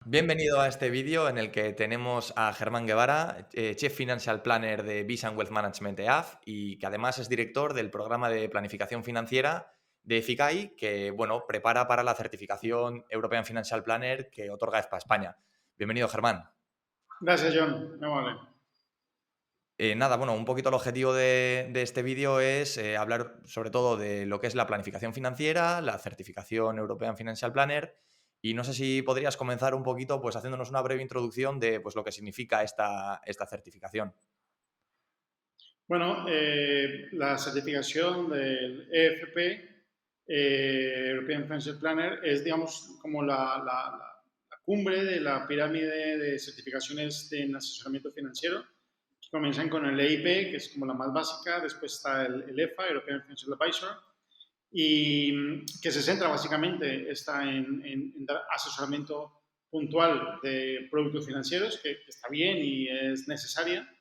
Bienvenido a este vídeo en el que tenemos a Germán Guevara, Chief Financial Planner de Visa Wealth Management EAF y que además es director del programa de planificación financiera de FICAI, que prepara para la certificación European Financial Planner que otorga EFPA España. Bienvenido, Germán. Gracias, John. Muy amable. Un poquito el objetivo de este vídeo es hablar sobre todo de lo que es la planificación financiera, la certificación European Financial Planner, y no sé si podrías comenzar un poquito pues haciéndonos una breve introducción de pues lo que significa esta certificación. Bueno, la certificación del EFP, European Financial Planner, es, digamos, como la cumbre de la pirámide de certificaciones en asesoramiento financiero, que comienzan con el EIP, que es como la más básica, después está el EFA, European Financial Advisor, y que se centra básicamente está en dar asesoramiento puntual de productos financieros, que está bien y es necesaria.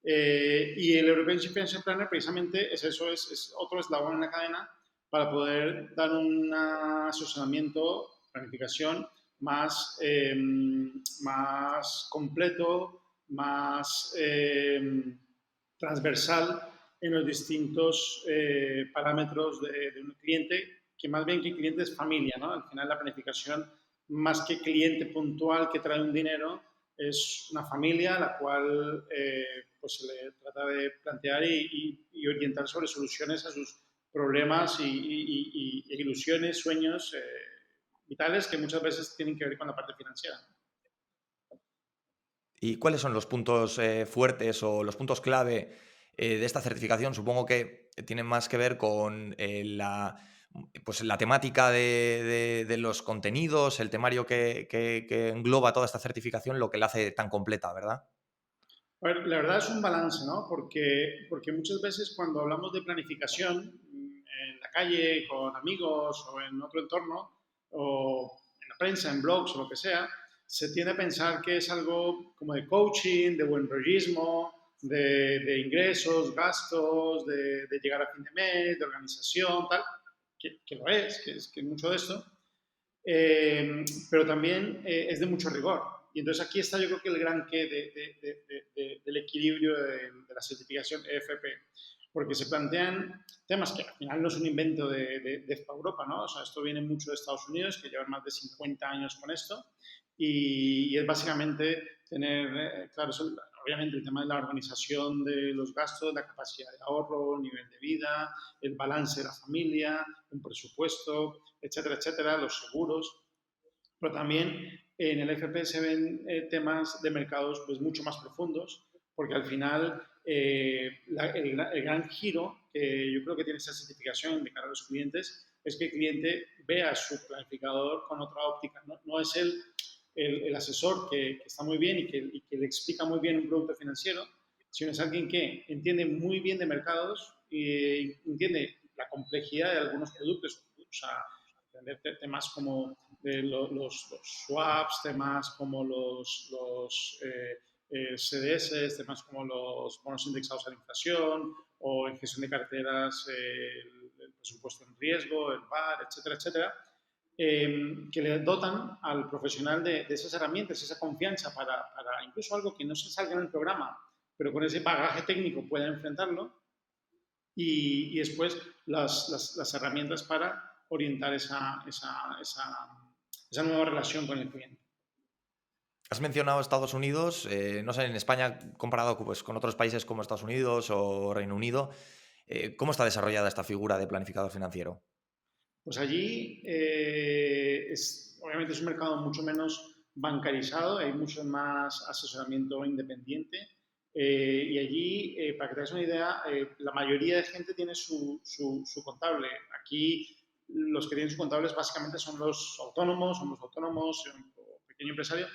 Y el European Financial Planner precisamente es eso, es otro eslabón en la cadena para poder dar un asesoramiento, planificación más completo, más transversal en los distintos parámetros de un cliente, que más bien que cliente es familia, ¿no? Al final la planificación, más que cliente puntual que trae un dinero, es una familia a la cual pues se le trata de plantear y orientar sobre soluciones a sus problemas y ilusiones, sueños vitales que muchas veces tienen que ver con la parte financiera. ¿Y cuáles son los puntos fuertes o los puntos clave de esta certificación? Supongo que tienen más que ver con pues, la temática de los contenidos, el temario que engloba toda esta certificación, lo que la hace tan completa, ¿verdad? A ver, la verdad es un balance, ¿no? Porque muchas veces cuando hablamos de planificación en la calle, con amigos o en otro entorno, o en la prensa, en blogs o lo que sea, se tiende a pensar que es algo como de coaching, de buen rollismo, de ingresos, gastos, de llegar a fin de mes, de organización, tal, que lo es, que es mucho de esto, pero también es de mucho rigor. Y entonces aquí está yo creo que el gran qué del equilibrio de la certificación EFP, porque se plantean temas que al final no es un invento de Europa, ¿no? O sea, esto viene mucho de Estados Unidos, que llevan más de 50 años con esto, y es básicamente tener, claro, eso, obviamente el tema de la organización de los gastos, la capacidad de ahorro, nivel de vida, el balance de la familia, un presupuesto, etcétera, etcétera, los seguros, pero también en el FP se ven temas de mercados pues mucho más profundos, porque al final el gran giro que yo creo que tiene esta certificación de cara a los clientes es que el cliente vea su planificador con otra óptica. No es el asesor que está muy bien y que le explica muy bien un producto financiero, sino es alguien que entiende muy bien de mercados y entiende la complejidad de algunos productos, o sea, entender temas como los swaps, temas como los CDS, temas como los bonos indexados a la inflación o en gestión de carteras, el presupuesto en riesgo, el VAR, etcétera, etcétera, que le dotan al profesional de esas herramientas, esa confianza para incluso algo que no se salga en el programa, pero con ese bagaje técnico pueda enfrentarlo y después las herramientas para orientar esa nueva relación con el cliente. Has mencionado Estados Unidos, no sé, en España comparado pues, con otros países como Estados Unidos o Reino Unido, ¿cómo está desarrollada esta figura de planificador financiero? Pues allí obviamente es un mercado mucho menos bancarizado, hay mucho más asesoramiento independiente y allí, para que te hagas una idea, la mayoría de gente tiene su contable. Aquí los que tienen su contable básicamente son los autónomos, o pequeño empresario,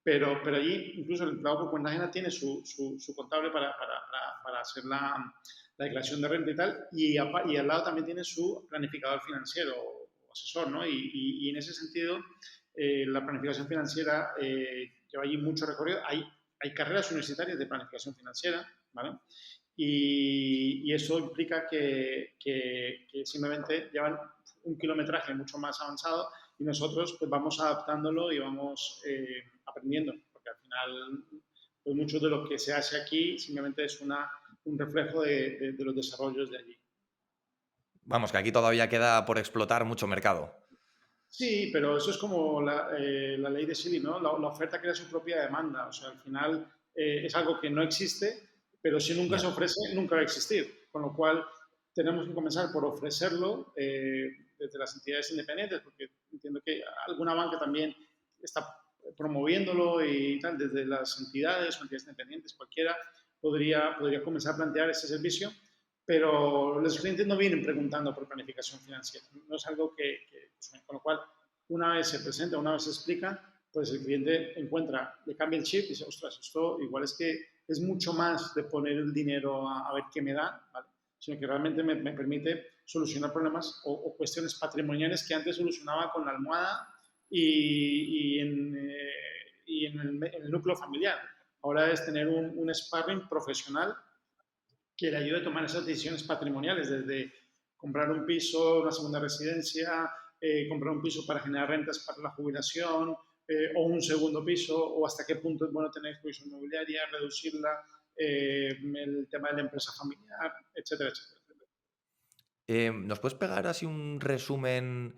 pero allí incluso el empleado por cuenta ajena tiene su contable para hacer la declaración de renta y tal, y al lado también tiene su planificador financiero o asesor, ¿no? Y en ese sentido, la planificación financiera lleva allí mucho recorrido. Hay carreras universitarias de planificación financiera, ¿vale? Y eso implica que simplemente llevan un kilometraje mucho más avanzado y nosotros pues vamos adaptándolo y vamos aprendiendo, porque al final pues mucho de lo que se hace aquí simplemente es un reflejo de los desarrollos de allí. Vamos, que aquí todavía queda por explotar mucho mercado. Sí, pero eso es como la ley de Silly, ¿no? La oferta crea su propia demanda. O sea, al final es algo que no existe, pero si nunca se Ya. ofrece, nunca va a existir. Con lo cual, tenemos que comenzar por ofrecerlo desde las entidades independientes, porque entiendo que alguna banca también está promoviéndolo y tal, desde las entidades o entidades independientes, cualquiera podría comenzar a plantear ese servicio, pero los clientes no vienen preguntando por planificación financiera. No es algo con lo cual, una vez se presenta, una vez se explica, pues el cliente encuentra, le cambia el chip y dice, ostras, esto igual es que es mucho más de poner el dinero a ver qué me da, ¿vale? Sino que realmente me permite solucionar problemas o cuestiones patrimoniales que antes solucionaba con la almohada y en el núcleo familiar. Ahora es tener un sparring profesional que le ayude a tomar esas decisiones patrimoniales, desde comprar un piso, una segunda residencia, comprar un piso para generar rentas para la jubilación, o un segundo piso, o hasta qué punto es bueno tener exposición inmobiliaria, reducirla, el tema de la empresa familiar, etcétera, etcétera. ¿Nos puedes pegar así un resumen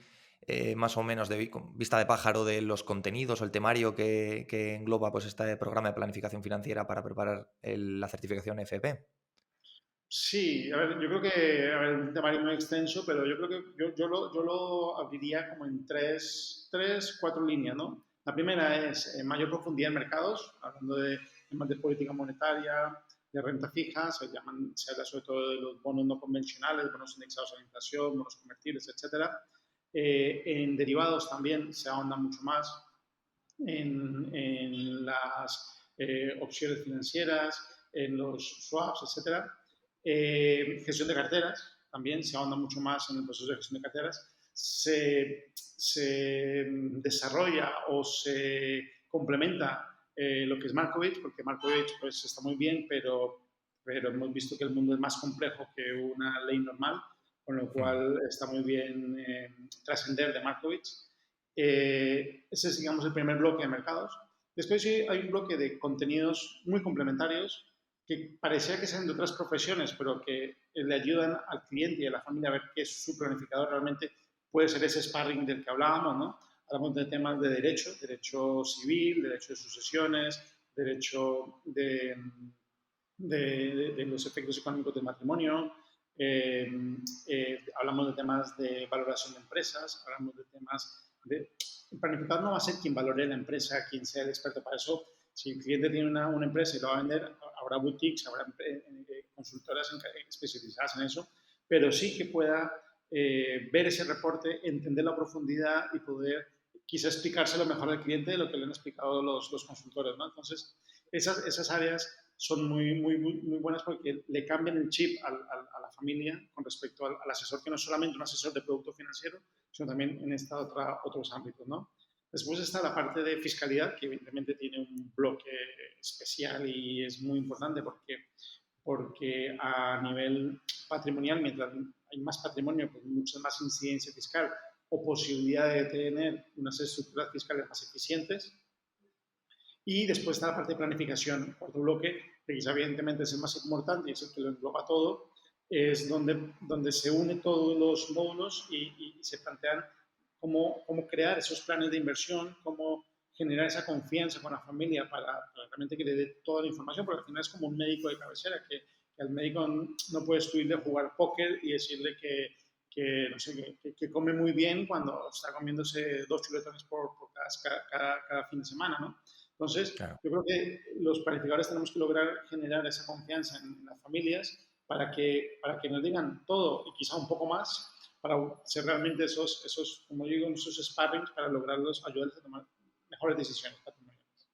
más o menos con vista de pájaro de los contenidos o el temario que engloba pues, este programa de planificación financiera para preparar la certificación FP? Sí, a ver, yo creo que a ver, es un temario muy extenso, pero yo creo que yo lo abriría como en cuatro líneas, ¿no? La primera es mayor profundidad en mercados, hablando de temas de política monetaria, de renta fija, se habla sobre todo de los bonos no convencionales, bonos indexados a la inflación, bonos convertibles, etcétera. En derivados también se ahonda mucho más en las opciones financieras, en los swaps, etcétera. Gestión de carteras, también se ahonda mucho más en el proceso de gestión de carteras. Se desarrolla o se complementa lo que es Markovich, porque Markovich pues, está muy bien, pero hemos visto que el mundo es más complejo que una ley normal, con lo Hmm. cual está muy bien trascender de Markovich. Ese es, digamos, el primer bloque de mercados. Después sí hay un bloque de contenidos muy complementarios que parecía que sean de otras profesiones, pero que le ayudan al cliente y a la familia a ver qué es su planificador realmente puede ser ese sparring del que hablábamos, ¿no? Hablamos de temas de derecho civil, derecho de sucesiones, derecho de los efectos económicos del matrimonio, eh, hablamos de temas de valoración de empresas, hablamos de temas de... El planificador no va a ser quien valore la empresa, quien sea el experto para eso. Si el cliente tiene una empresa y lo va a vender, habrá boutiques, habrá consultoras especializadas en eso, pero sí que pueda ver ese reporte, entender la profundidad y poder quizá explicárselo mejor al cliente de lo que le han explicado los consultores, ¿no? Entonces, esas áreas son muy buenas porque le cambian el chip a la familia con respecto al asesor, que no es solamente un asesor de producto financiero, sino también en otros ámbitos, ¿no? Después está la parte de fiscalidad, que evidentemente tiene un bloque especial y es muy importante porque a nivel patrimonial, mientras hay más patrimonio, pues mucha más incidencia fiscal o posibilidad de tener unas estructuras fiscales más eficientes. Y después está la parte de planificación, cuarto bloque, que quizá evidentemente es el más importante y es el que lo engloba todo, es donde se unen todos los módulos y se plantean cómo crear esos planes de inversión, cómo generar esa confianza con la familia para realmente que le dé toda la información, porque al final es como un médico de cabecera, que al médico no puedes tú irle a jugar póker y decirle no sé, que come muy bien cuando está comiéndose 2 chuletones por cada fin de semana, ¿no? Entonces, Claro. yo creo que los planificadores tenemos que lograr generar esa confianza en las familias para que nos digan todo y quizá un poco más, para ser realmente como digo, esos sparrings para lograrlos, ayudarles a tomar mejores decisiones patrimoniales.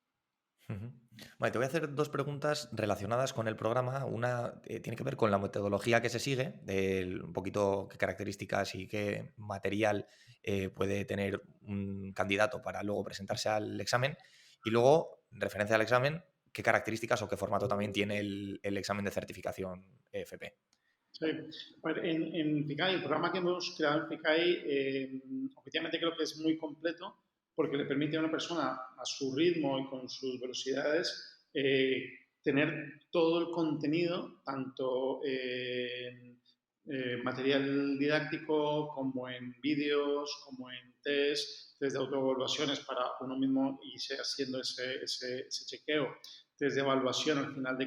Ujú. Vale, te voy a hacer dos preguntas relacionadas con el programa. Una tiene que ver con la metodología que se sigue, un poquito qué características y qué material puede tener un candidato para luego presentarse al examen. Y luego, en referencia al examen, qué características o qué formato también tiene el examen de certificación FP. Sí. A ver, en Ficai, el programa que hemos creado en Ficai, objetivamente creo que es muy completo porque le permite a una persona, a su ritmo y con sus velocidades, tener todo el contenido, tanto en material didáctico como en vídeos, como en test de autoevaluaciones para uno mismo irse haciendo ese chequeo, test de evaluación al final de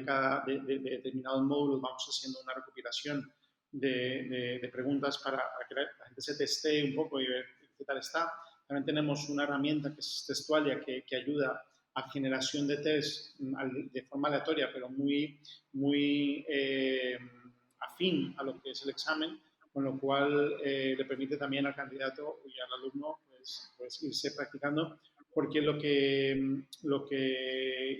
determinados módulos, vamos haciendo una recopilación de preguntas para que la gente se testee un poco y ver qué tal está. También tenemos una herramienta que es Testualia que ayuda a generación de test de forma aleatoria, pero muy afín a lo que es el examen, con lo cual le permite también al candidato y al alumno pues irse practicando, porque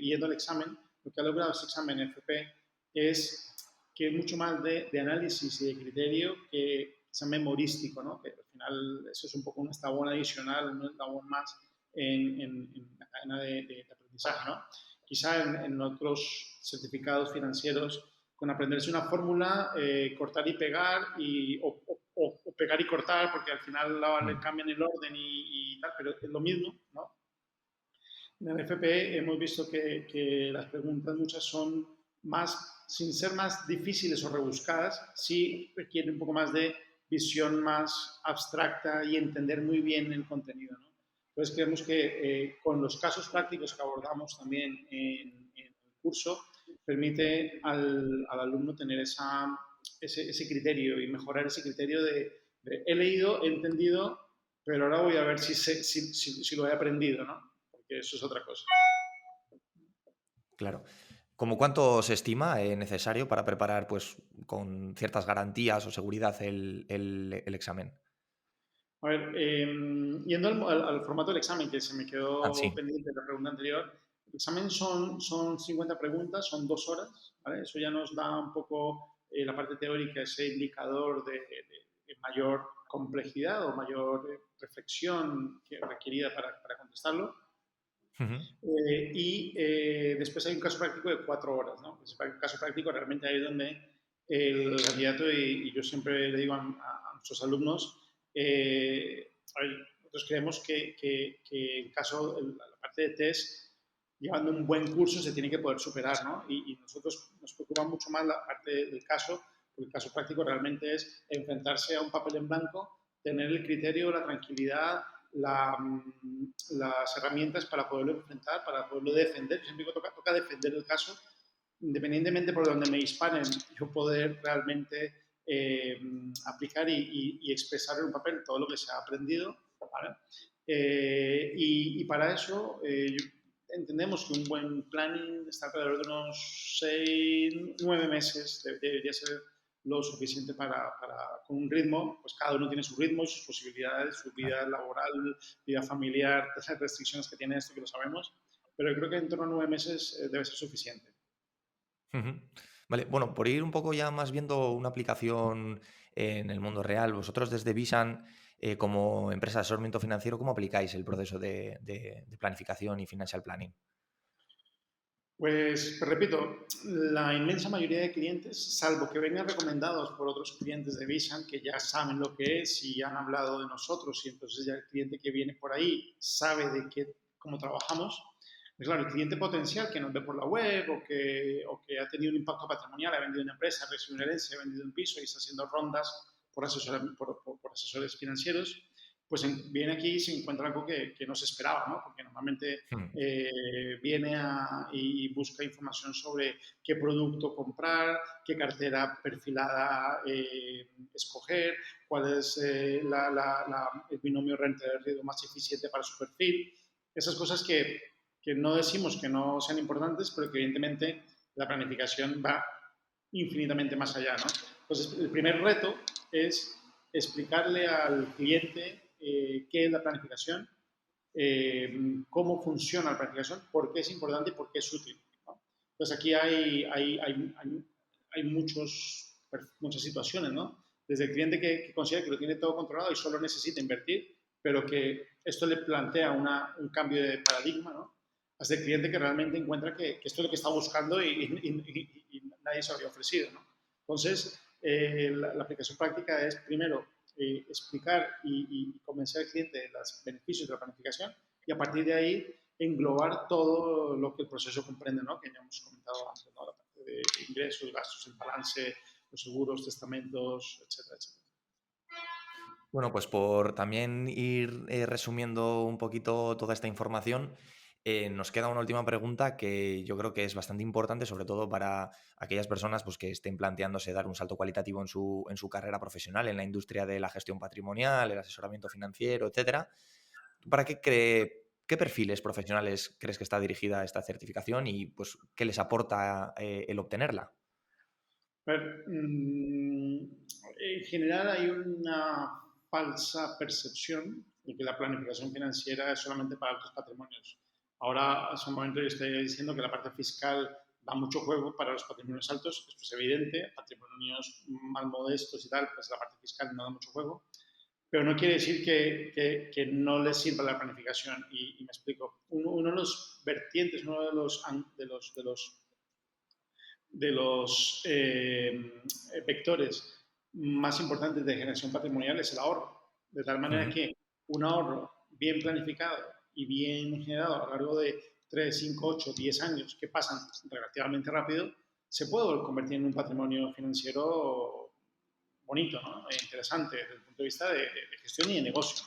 yendo al examen, lo que ha logrado este examen FP es que es mucho más de análisis y de criterio que examen memorístico, ¿no? Que al final eso es un poco un eslabón adicional, un eslabón más en la cadena de aprendizaje, ¿no? Quizá en otros certificados financieros, con aprenderse una fórmula, cortar y pegar, o pegar y cortar, porque al final le Mm. cambian el orden y tal, pero es lo mismo, ¿no? En el FP hemos visto que las preguntas muchas son más, sin ser más difíciles o rebuscadas, sí requieren un poco más de visión más abstracta y entender muy bien el contenido, ¿no? Entonces creemos que con los casos prácticos que abordamos también en el curso, permite al alumno tener ese criterio y mejorar ese criterio de he leído, he entendido, pero ahora voy a ver si lo he aprendido, ¿no? Porque eso es otra cosa. Claro. ¿Cómo cuánto se estima necesario para preparar pues, con ciertas garantías o seguridad el examen? A ver, yendo al formato del examen, que se me Ah, quedó sí. pendiente de la pregunta anterior, el examen son 50 preguntas, son 2 horas, ¿vale? Eso ya nos da un poco la parte teórica, ese indicador de mayor complejidad o mayor reflexión requerida para contestarlo. Ujú. Después hay un caso práctico de 4 horas, ¿no? Ese caso práctico realmente ahí es donde el candidato, y yo siempre le digo a nuestros alumnos, nosotros creemos que el caso, la parte de test, llevando un buen curso se tiene que poder superar, ¿no? Y nosotros nos preocupa mucho más la parte del caso, porque el caso práctico realmente es enfrentarse a un papel en blanco, tener el criterio, la tranquilidad, la, las herramientas para poderlo enfrentar, para poderlo defender. Siempre toca defender el caso, independientemente por donde me disparen, yo poder realmente aplicar y expresar en un papel todo lo que se ha aprendido. ¿Vale? Y para eso entendemos que un buen planning está alrededor de unos 6, 9 meses, debería ser lo suficiente con un ritmo, pues cada uno tiene su ritmo, sus posibilidades, su Claro. vida laboral, vida familiar, las restricciones que tiene esto, que lo sabemos, pero yo creo que en torno a 9 meses debe ser suficiente. Ujú. Vale, bueno, por ir un poco ya más viendo una aplicación en el mundo real, vosotros desde Visan, como empresa de asesoramiento financiero, ¿cómo aplicáis el proceso de planificación y financial planning? Pues repito, la inmensa mayoría de clientes, salvo que vengan recomendados por otros clientes de Visan que ya saben lo que es y han hablado de nosotros, y entonces ya el cliente que viene por ahí sabe cómo trabajamos. Pues claro, el cliente potencial que nos ve por la web o que ha tenido un impacto patrimonial, ha vendido una empresa, ha recibido una herencia, ha vendido un piso y está haciendo rondas por asesores financieros, pues viene aquí y se encuentra algo que no se esperaba, ¿no? Porque normalmente Mm. viene y busca información sobre qué producto comprar, qué cartera perfilada escoger, cuál es el binomio renta-riesgo más eficiente para su perfil. Esas cosas que no decimos que no sean importantes, pero que evidentemente la planificación va infinitamente más allá, ¿no? Entonces, el primer reto es explicarle al cliente qué es la planificación, cómo funciona la planificación, por qué es importante y por qué es útil, ¿no? Entonces aquí hay muchas situaciones, ¿no? Desde el cliente que considera que lo tiene todo controlado y solo necesita invertir, pero que esto le plantea un cambio de paradigma, ¿no? Hasta el cliente que realmente encuentra que esto es lo que está buscando y nadie se lo había ofrecido, ¿no? Entonces, la aplicación práctica es, primero, explicar y convencer al cliente de los beneficios de la planificación y a partir de ahí englobar todo lo que el proceso comprende, ¿no? Que ya hemos comentado antes, ¿no? La parte de ingresos, gastos, el balance, los seguros, testamentos, etcétera, etcétera. Bueno, pues por también ir resumiendo un poquito toda esta información, nos queda una última pregunta que yo creo que es bastante importante, sobre todo para aquellas personas pues, que estén planteándose dar un salto cualitativo en su carrera profesional, en la industria de la gestión patrimonial, el asesoramiento financiero, etcétera. ¿Tú ¿Para qué perfiles profesionales crees que está dirigida esta certificación y pues, qué les aporta el obtenerla? A ver, en general hay una falsa percepción de que la planificación financiera es solamente para altos patrimonios. Ahora, hace un momento yo estoy diciendo que la parte fiscal da mucho juego para los patrimonios altos, esto es evidente, patrimonios más modestos y tal, pues la parte fiscal no da mucho juego, pero no quiere decir que no les sirva la planificación. Y me explico. Uno de los vertientes, uno de los vectores más importantes de generación patrimonial es el ahorro. De tal manera Ujú. que un ahorro bien planificado y bien generado a lo largo de 3 5 8 10 años, que pasan relativamente rápido, se puede convertir en un patrimonio financiero bonito, ¿no? E interesante desde el punto de vista de gestión y de negocio.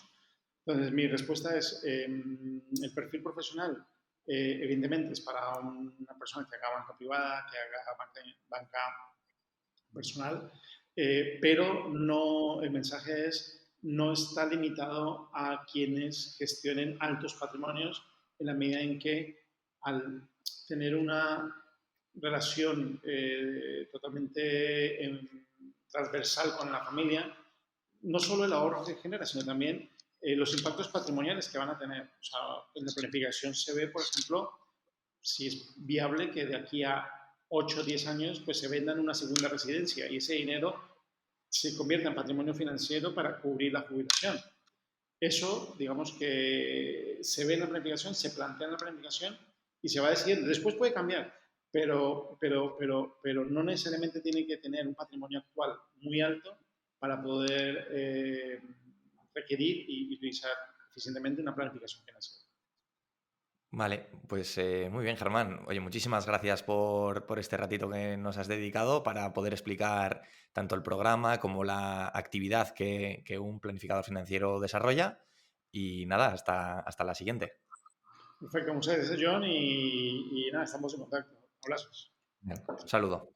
Entonces, mi respuesta es, el perfil profesional, evidentemente, es para una persona que haga banca privada, que haga banca personal, pero no, el mensaje es, no está limitado a quienes gestionen altos patrimonios en la medida en que al tener una relación totalmente transversal con la familia, no solo el ahorro que genera, sino también los impactos patrimoniales que van a tener. O sea, en la planificación se ve, por ejemplo, si es viable que de aquí a 8 o 10 años pues se vendan una segunda residencia y ese dinero se convierta en patrimonio financiero para cubrir la jubilación. Eso, digamos que se ve en la planificación, se plantea en la planificación y se va decidiendo. Después puede cambiar, pero no necesariamente tiene que tener un patrimonio actual muy alto para poder requerir y utilizar eficientemente una planificación financiera. Vale, pues muy bien, Germán. Oye, muchísimas gracias por este ratito que nos has dedicado para poder explicar tanto el programa como la actividad que un planificador financiero desarrolla. Y nada, hasta la siguiente. Perfecto, muchas gracias, John, y nada, estamos en contacto. Abrazos. Bien, un saludo.